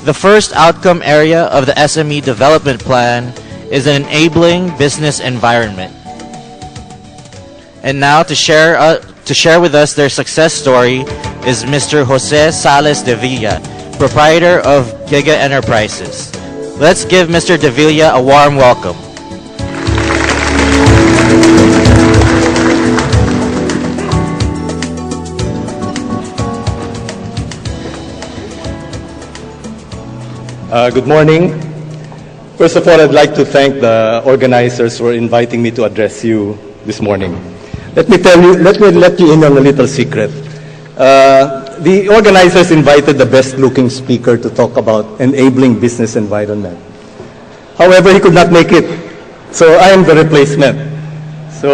The first outcome area of the SME development plan is an enabling business environment. And now to share with us their success story is Mr. Jose Sales de Villa, proprietor of GIGA Enterprises. Let's give Mr. de Villa a warm welcome. Good morning. First of all, I'd like to thank the organizers for inviting me to address you this morning. Let me let you in on a little secret. The organizers invited the best-looking speaker to talk about enabling business environment. However, he could not make it, so I am the replacement. So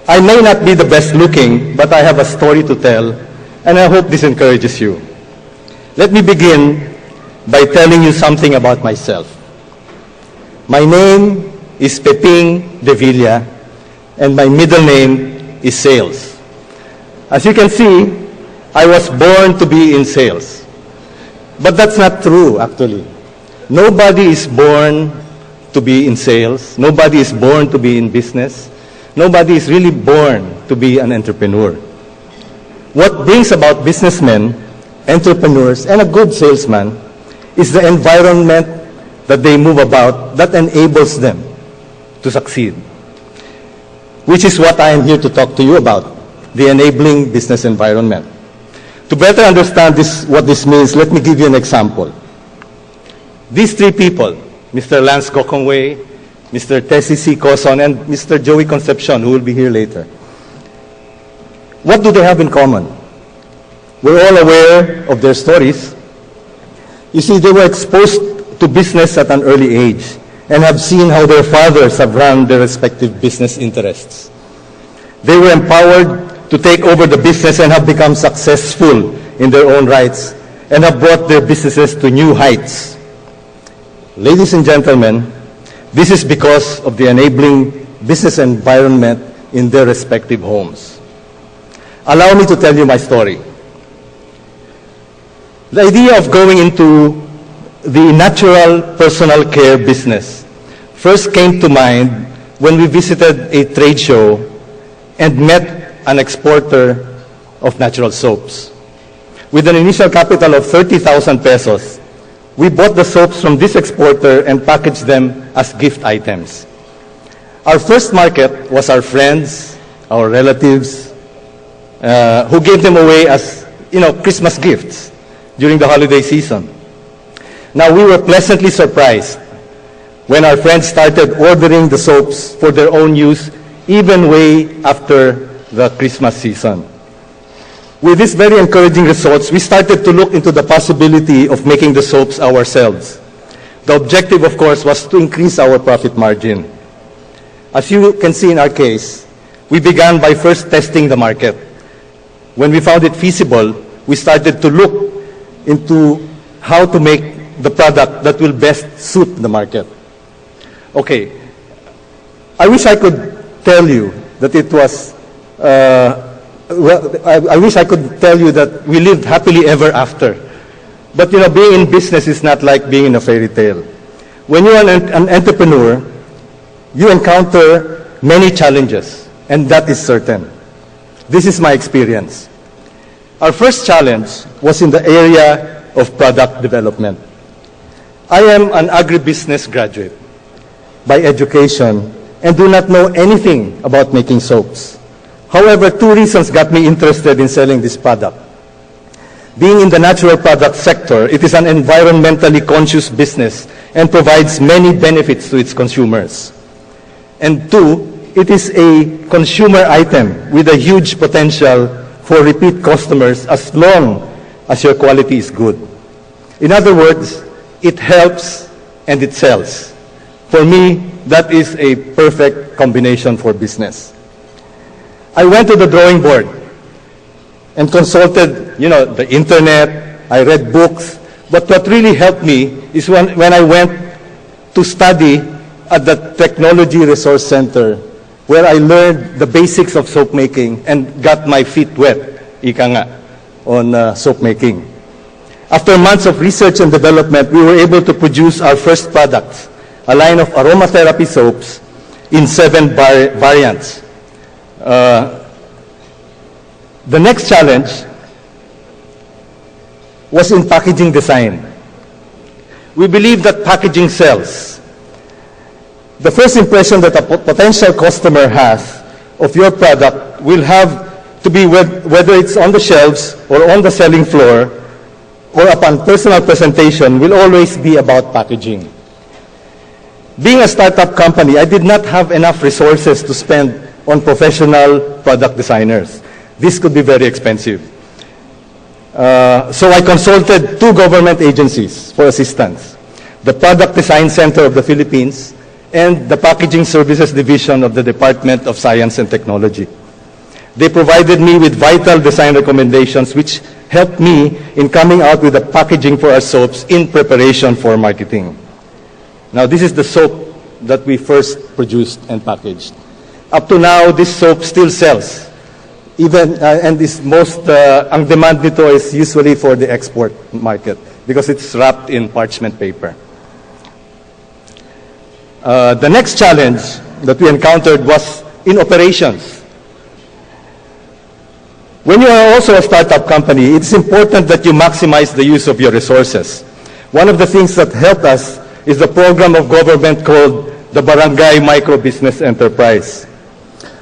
I may not be the best-looking, but I have a story to tell, and I hope this encourages you. Let me begin by telling you something about myself. My name is Peping de Villa, and my middle name is Sales. As you can see, I was born to be in sales. But that's not true, actually. Nobody is born to be in sales. Nobody is born to be in business. Nobody is really born to be an entrepreneur. What brings about businessmen, entrepreneurs, and a good salesman is the environment that they move about that enables them to succeed, which is what I am here to talk to you about, the enabling business environment. To better understand what this means, let me give you an example. These three people, Mr. Lance Gokongwei, Mr. Tessie C. Coson, and Mr. Joey Concepcion, who will be here later. What do they have in common? We're all aware of their stories. You see, they were exposed to business at an early age and have seen how their fathers have run their respective business interests. They were empowered to take over the business and have become successful in their own rights and have brought their businesses to new heights. Ladies and gentlemen, this is because of the enabling business environment in their respective homes. Allow me to tell you my story. The idea of going into the natural personal care business first came to mind when we visited a trade show and met an exporter of natural soaps. With an initial capital of 30,000 pesos, we bought the soaps from this exporter and packaged them as gift items. Our first market was our friends, our relatives, who gave them away as, Christmas gifts during the holiday season. Now, we were pleasantly surprised when our friends started ordering the soaps for their own use, even way after the Christmas season. With these very encouraging results, we started to look into the possibility of making the soaps ourselves. The objective, of course, was to increase our profit margin. As you can see in our case, we began by first testing the market. When we found it feasible, we started to look into how to make the product that will best suit the market. Okay, I wish I could tell you that it was, I wish I could tell you that we lived happily ever after. But being in business is not like being in a fairy tale. When you're an entrepreneur, you encounter many challenges, and that is certain. This is my experience. Our first challenge was in the area of product development. I am an agribusiness graduate by education and do not know anything about making soaps. However, two reasons got me interested in selling this product. Being in the natural product sector, it is an environmentally conscious business and provides many benefits to its consumers. And two, it is a consumer item with a huge potential for repeat customers as long as your quality is good. In other words, it helps and it sells. For me, that is a perfect combination for business. I went to the drawing board and consulted, the internet. I read books. But what really helped me is when I went to study at the Technology Resource Center, where I learned the basics of soap making and got my feet wet, ika nga, on soap making. After months of research and development, we were able to produce our first products, a line of aromatherapy soaps in 7 variants. The next challenge was in packaging design. We believe that packaging sells. The first impression that a potential customer has of your product will have to be whether it's on the shelves or on the selling floor or upon personal presentation will always be about packaging. Being a startup company, I did not have enough resources to spend on professional product designers. This could be very expensive. So I consulted 2 government agencies for assistance, the Product Design Center of the Philippines and the Packaging Services Division of the Department of Science and Technology. They provided me with vital design recommendations which helped me in coming out with the packaging for our soaps in preparation for marketing. Now, this is the soap that we first produced and packaged. Up to now, this soap still sells. Even, and is most, ang demand nito is usually for the export market because it's wrapped in parchment paper. The next challenge that we encountered was in operations. When you are also a startup company, it's important that you maximize the use of your resources. One of the things that helped us is the program of government called the Barangay Micro Business Enterprise.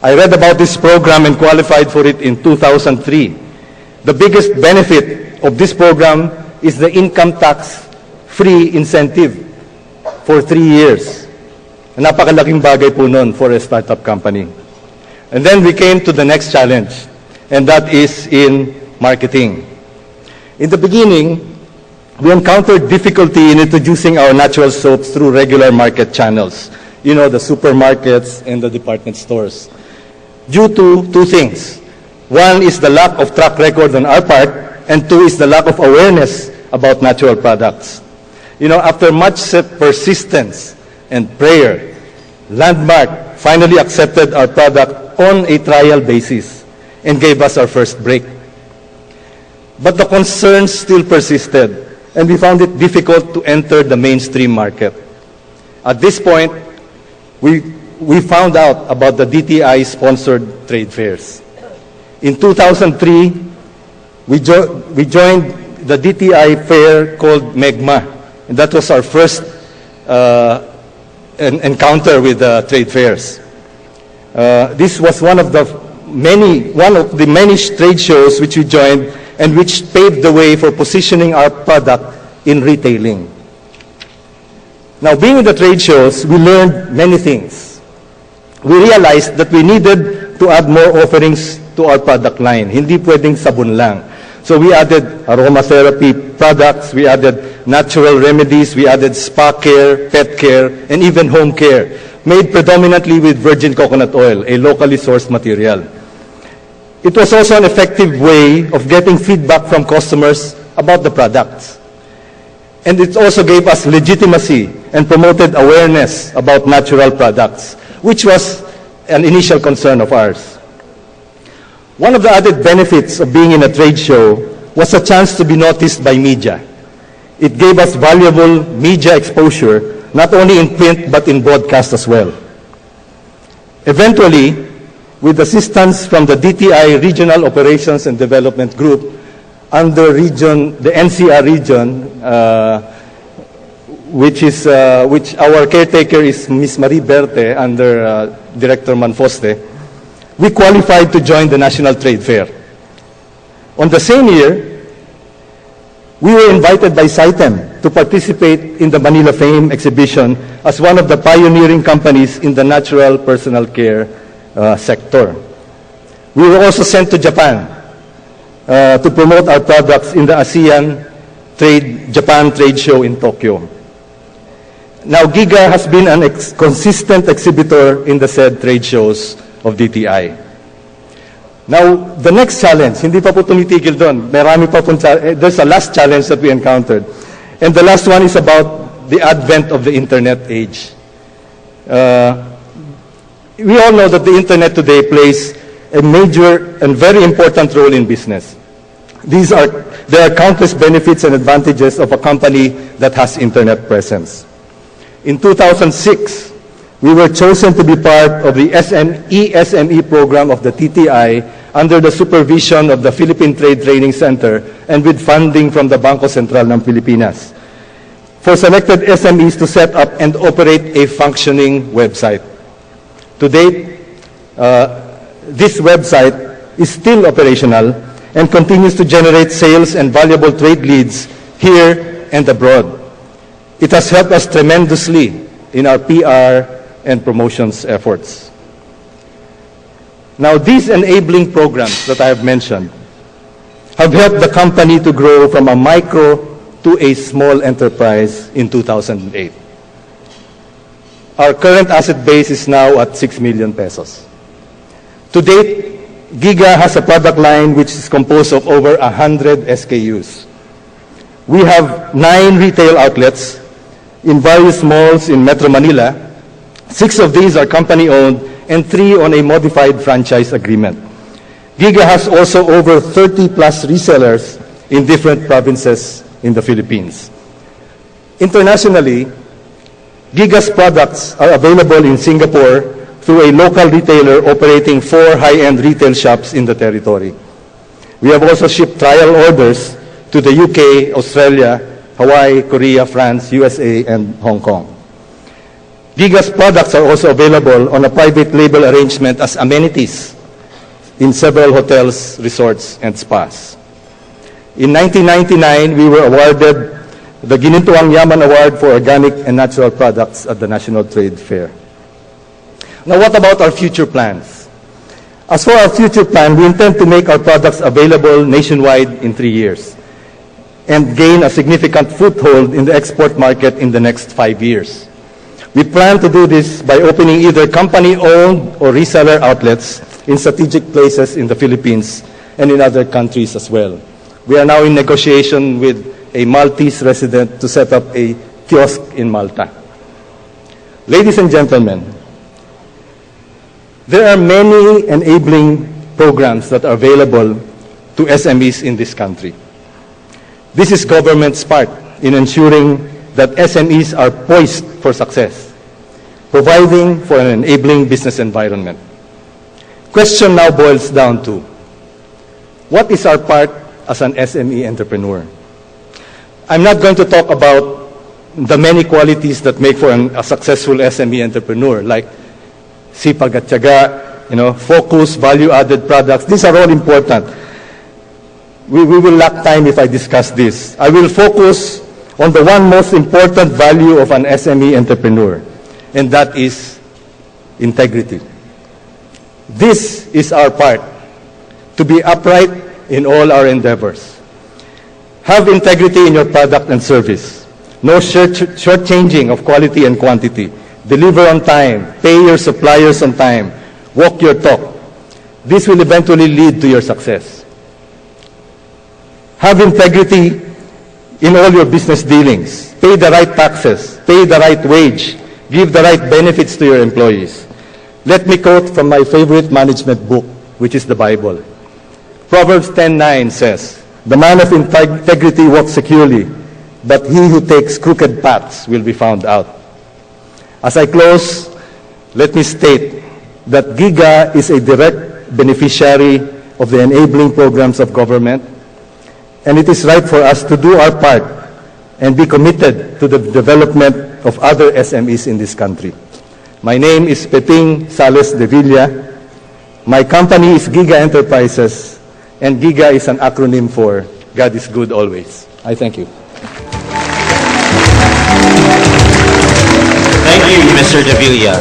I read about this program and qualified for it in 2003. The biggest benefit of this program is the income tax-free incentive for 3 years. Napakalaking bagay po nun for a startup company. And then we came to the next challenge, and that is in marketing. In the beginning, we encountered difficulty in introducing our natural soaps through regular market channels, you know, the supermarkets and the department stores, due to 2 things. One is the lack of track record on our part, and 2 is the lack of awareness about natural products. You know, after much persistence and prayer, Landmark finally accepted our product on a trial basis and gave us our first break. But the concerns still persisted, and we found it difficult to enter the mainstream market. At this point, we found out about the DTI-sponsored trade fairs. In 2003, we joined the DTI fair called MEGMA, and that was our first encounter with trade fairs. This was one of the many trade shows which we joined and which paved the way for positioning our product in retailing. Now, being in the trade shows, we learned many things. We realized that we needed to add more offerings to our product line. Hindi pwedeng sabon lang. So we added aromatherapy products, we added natural remedies, we added spa care, pet care, and even home care, made predominantly with virgin coconut oil, a locally sourced material. It was also an effective way of getting feedback from customers about the products. And it also gave us legitimacy and promoted awareness about natural products, which was an initial concern of ours. One of the added benefits of being in a trade show was a chance to be noticed by media. It gave us valuable media exposure, not only in print but in broadcast as well. Eventually, with assistance from the DTI Regional Operations and Development Group under the NCR region, which our caretaker is Ms. Marie Berte under Director Manfoste, we qualified to join the National Trade Fair. On the same year, we were invited by CITEM to participate in the Manila Fame exhibition as one of the pioneering companies in the natural personal care sector. We were also sent to Japan to promote our products in the ASEAN Japan Trade Show in Tokyo. Now, GIGA has been a consistent exhibitor in the said trade shows of DTI. Now, the next challenge, hindi pa po tumitigil doon. There's a last challenge that we encountered. And the last one is about the advent of the internet age. We all know that the internet today plays a major and very important role in business. There are countless benefits and advantages of a company that has internet presence. In 2006, we were chosen to be part of the ESME program of the TTI under the supervision of the Philippine Trade Training Center and with funding from the Bangko Sentral ng Pilipinas for selected SMEs to set up and operate a functioning website. To date, this website is still operational and continues to generate sales and valuable trade leads here and abroad. It has helped us tremendously in our PR and promotions efforts. Now, these enabling programs that I have mentioned have helped the company to grow from a micro to a small enterprise in 2008. Our current asset base is now at 6 million pesos. To date, GIGA has a product line which is composed of over 100 SKUs. We have 9 retail outlets in various malls in Metro Manila. 6 of these are company-owned and 3 on a modified franchise agreement. GIGA has also over 30-plus resellers in different provinces in the Philippines. Internationally, GIGA's products are available in Singapore through a local retailer operating 4 high-end retail shops in the territory. We have also shipped trial orders to the UK, Australia, Hawaii, Korea, France, USA, and Hong Kong. GIGA's products are also available on a private label arrangement as amenities in several hotels, resorts, and spas. In 1999, we were awarded the Ginintuang Yaman Award for Organic and Natural Products at the National Trade Fair. Now, what about our future plans? As for our future plan, we intend to make our products available nationwide in 3 years and gain a significant foothold in the export market in the next 5 years. We plan to do this by opening either company-owned or reseller outlets in strategic places in the Philippines and in other countries as well. We are now in negotiation with a Maltese resident to set up a kiosk in Malta. Ladies and gentlemen, there are many enabling programs that are available to SMEs in this country. This is government's part in ensuring that SMEs are poised for success, providing for an enabling business environment. Question now boils down to, what is our part as an SME entrepreneur? I'm not going to talk about the many qualities that make for a successful SME entrepreneur, like sipag at tiyaga, focus, value-added products. These are all important. We will lack time if I discuss this. I will focus on the one most important value of an SME entrepreneur, and that is integrity. This is our part, to be upright in all our endeavors. Have integrity in your product and service. No shortchanging of quality and quantity. Deliver on time. Pay your suppliers on time. Walk your talk. This will eventually lead to your success. Have integrity in all your business dealings. Pay the right taxes. Pay the right wage. Give the right benefits to your employees. Let me quote from my favorite management book, which is the Bible. Proverbs 10:9 says, "The man of integrity walks securely, but he who takes crooked paths will be found out." As I close, let me state that GIGA is a direct beneficiary of the enabling programs of government, and it is right for us to do our part and be committed to the development of other SMEs in this country. My name is Peping Sales de Villa. My company is GIGA Enterprises, and GIGA is an acronym for God is Good Always. I thank you. Thank you, Mr. De Villa.